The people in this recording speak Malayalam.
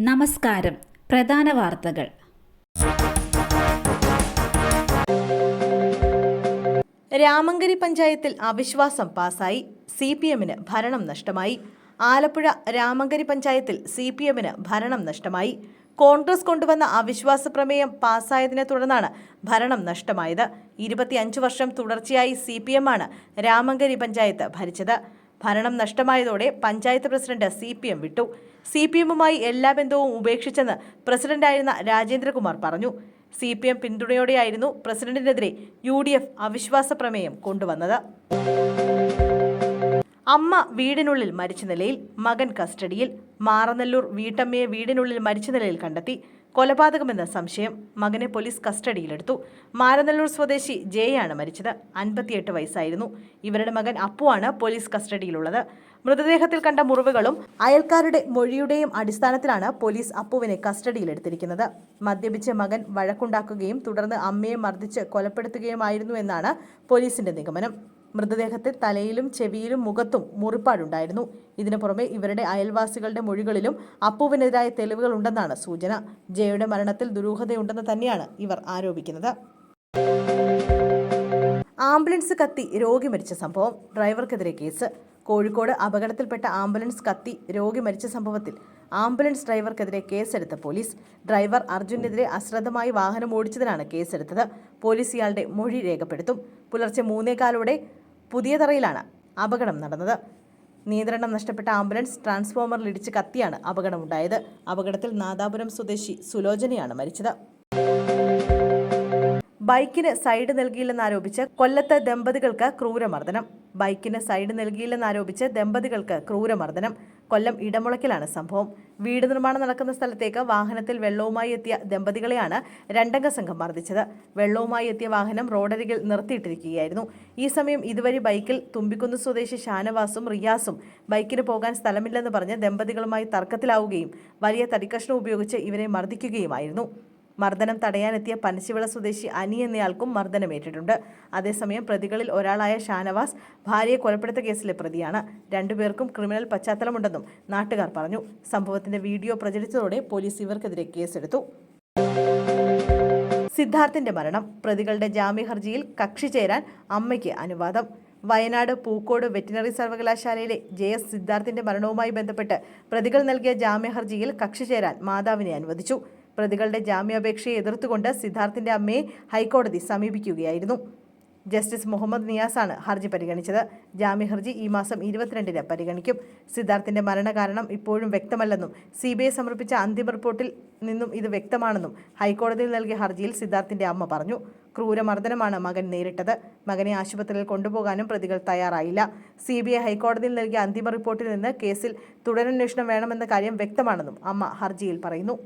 നമസ്കാരം. പ്രധാന വാർത്തകൾ. രാമങ്കരി പഞ്ചായത്തിൽ അവിശ്വാസം പാസായി. CPM-ന് ഭരണം നഷ്ടമായി. ആലപ്പുഴ രാമങ്കരി പഞ്ചായത്തിൽ CPM-ന് ഭരണം നഷ്ടമായി. കോൺഗ്രസ് കൊണ്ടുവന്ന അവിശ്വാസ പ്രമേയം പാസായതിനെ തുടർന്നാണ് ഭരണം നഷ്ടമായത്. 25 വർഷം തുടർച്ചയായി CPM-ആണ് രാമങ്കരി പഞ്ചായത്ത് ഭരിച്ചത്. ഭരണം നഷ്ടമായതോടെ പഞ്ചായത്ത് പ്രസിഡന്റ് CPM വിട്ടു. CPM-മായി എല്ലാ ബന്ധവും ഉപേക്ഷിച്ചെന്ന് പ്രസിഡന്റായിരുന്ന രാജേന്ദ്രകുമാർ പറഞ്ഞു. CPM പിന്തുണയോടെയായിരുന്നു പ്രസിഡന്റിനെതിരെ UDF അവിശ്വാസ പ്രമേയം കൊണ്ടുവന്നത്. അമ്മ വീടിനുള്ളിൽ മരിച്ച നിലയിൽ, മകൻ കസ്റ്റഡിയിൽ. മാറനല്ലൂർ വീട്ടമ്മയെ വീടിനുള്ളിൽ മരിച്ച നിലയിൽ കണ്ടെത്തി. കൊലപാതകമെന്ന സംശയം. മകനെ പോലീസ് കസ്റ്റഡിയിലെടുത്തു. മാറനല്ലൂർ സ്വദേശി ജയാണ് മരിച്ചത്. 58 വയസ്സായിരുന്നു. ഇവരുടെ മകൻ അപ്പുവാണ് പോലീസ് കസ്റ്റഡിയിലുള്ളത്. മൃതദേഹത്തിൽ കണ്ട മുറിവുകളും അയൽക്കാരുടെ മൊഴിയുടെയും അടിസ്ഥാനത്തിലാണ് പോലീസ് അപ്പുവിനെ കസ്റ്റഡിയിലെടുത്തിരിക്കുന്നത്. മദ്യപിച്ച് മകൻ വഴക്കുണ്ടാക്കുകയും തുടർന്ന് അമ്മയെ മർദ്ദിച്ച് കൊലപ്പെടുത്തുകയുമായിരുന്നു എന്നാണ് പോലീസിന്റെ നിഗമനം. മൃതദേഹത്തിൽ തലയിലും ചെവിയിലും മുഖത്തും മുറിപ്പാടുണ്ടായിരുന്നു. ഇതിനു പുറമെ ഇവരുടെ അയൽവാസികളുടെ മൊഴികളിലും അപ്പുവിനെതിരായ തെളിവുകൾ ഉണ്ടെന്നാണ് സൂചന. ജയയുടെ മരണത്തിൽ ദുരൂഹതയുണ്ടെന്ന് തന്നെയാണ് ഇവർ ആരോപിക്കുന്നത്. ആംബുലൻസ് കത്തി രോഗി മരിച്ച സംഭവം. ഡ്രൈവർക്കെതിരെ കേസ്. കോഴിക്കോട് അപകടത്തിൽപ്പെട്ട ആംബുലൻസ് കത്തി രോഗി മരിച്ച സംഭവത്തിൽ ആംബുലൻസ് ഡ്രൈവർക്കെതിരെ കേസെടുത്ത പോലീസ്. ഡ്രൈവർ അർജുനെതിരെ അശ്രദ്ധമായി വാഹനം ഓടിച്ചതിനാണ് കേസെടുത്തത്. പോലീസ് ഇയാളുടെ മൊഴി രേഖപ്പെടുത്തും. പുലർച്ചെ 3:15 പുതിയതറയിലാണ് അപകടം നടന്നത്. നിയന്ത്രണം നഷ്ടപ്പെട്ട ആംബുലൻസ് ട്രാൻസ്ഫോമറിലിടിച്ച് കത്തിയാണ് അപകടമുണ്ടായത്. അപകടത്തിൽ നാദാപുരം സ്വദേശി സുലോചനയാണ് മരിച്ചത്. ബൈക്കിന് സൈഡ് നൽകിയില്ലെന്നാരോപിച്ച് കൊല്ലത്ത് ദമ്പതികൾക്ക് ക്രൂരമർദ്ദനം. ബൈക്കിന് സൈഡ് നൽകിയില്ലെന്നാരോപിച്ച് ദമ്പതികൾക്ക് ക്രൂരമർദ്ദനം. കൊല്ലം ഇടമുളക്കിലാണ് സംഭവം. വീട് നിർമ്മാണം നടക്കുന്ന സ്ഥലത്തേക്ക് വാഹനത്തിൽ വെള്ളവുമായി എത്തിയ ദമ്പതികളെയാണ് രണ്ടംഗ സംഘം മർദ്ദിച്ചത്. വെള്ളവുമായി എത്തിയ വാഹനം റോഡരികിൽ നിർത്തിയിട്ടിരിക്കുകയായിരുന്നു. ഈ സമയം ഇതുവഴി ബൈക്കിൽ തുമ്പിക്കുന്ന് സ്വദേശി ഷാനവാസും റിയാസും ബൈക്കിന് പോകാൻ സ്ഥലമില്ലെന്ന് പറഞ്ഞ് ദമ്പതികളുമായി തർക്കത്തിലാവുകയും വലിയ തടിക്കഷ്ണം ഉപയോഗിച്ച് ഇവരെ മർദ്ദിക്കുകയുമായിരുന്നു. മർദ്ദനം തടയാനെത്തിയ പനശിവിള സ്വദേശി അനി എന്നയാൾക്കും മർദ്ദനമേറ്റിട്ടുണ്ട്. അതേസമയം പ്രതികളിൽ ഒരാളായ ഷാനവാസ് ഭാര്യയെ കൊലപ്പെടുത്ത കേസിലെ പ്രതിയാണ്. രണ്ടുപേർക്കും ക്രിമിനൽ പശ്ചാത്തലമുണ്ടെന്നും നാട്ടുകാർ പറഞ്ഞു. സംഭവത്തിന്റെ വീഡിയോ പ്രചരിച്ചതോടെ പോലീസ് ഇവർക്കെതിരെ കേസെടുത്തു. സിദ്ധാർത്ഥിന്റെ മരണം. പ്രതികളുടെ ജാമ്യ ഹർജിയിൽ കക്ഷി ചേരാൻ അമ്മയ്ക്ക് അനുവാദം. വയനാട് പൂക്കോട് വെറ്റിനറി സർവകലാശാലയിലെ JS സിദ്ധാർത്ഥിന്റെ മരണവുമായി ബന്ധപ്പെട്ട് പ്രതികൾ നൽകിയ ജാമ്യ ഹർജിയിൽ കക്ഷി ചേരാൻ മാതാവിനെ അനുവദിച്ചു. പ്രതികളുടെ ജാമ്യാപേക്ഷയെ എതിർത്തുകൊണ്ട് സിദ്ധാർത്ഥിന്റെ അമ്മയെ ഹൈക്കോടതി സമീപിക്കുകയായിരുന്നു. ജസ്റ്റിസ് മുഹമ്മദ് നിയാസാണ് ഹർജി പരിഗണിച്ചത്. ജാമ്യഹർജി ഈ മാസം 22-ന് പരിഗണിക്കും. സിദ്ധാർത്ഥിന്റെ മരണകാരണം ഇപ്പോഴും വ്യക്തമല്ലെന്നും CBI സമർപ്പിച്ച അന്തിമ റിപ്പോർട്ടിൽ നിന്നും ഇത് വ്യക്തമാണെന്നും ഹൈക്കോടതിയിൽ നൽകിയ ഹർജിയിൽ സിദ്ധാർത്ഥിന്റെ അമ്മ പറഞ്ഞു. ക്രൂരമർദ്ദനമാണ് മകൻ നേരിട്ടത്. മകനെ ആശുപത്രിയിൽ കൊണ്ടുപോകാനും പ്രതികൾ തയ്യാറായില്ല. CBI ഹൈക്കോടതിയിൽ നൽകിയ അന്തിമ റിപ്പോർട്ടിൽ നിന്ന് കേസിൽ തുടരന്വേഷണം വേണമെന്ന കാര്യം വ്യക്തമാണെന്നും അമ്മ ഹർജിയിൽ പറയുന്നു.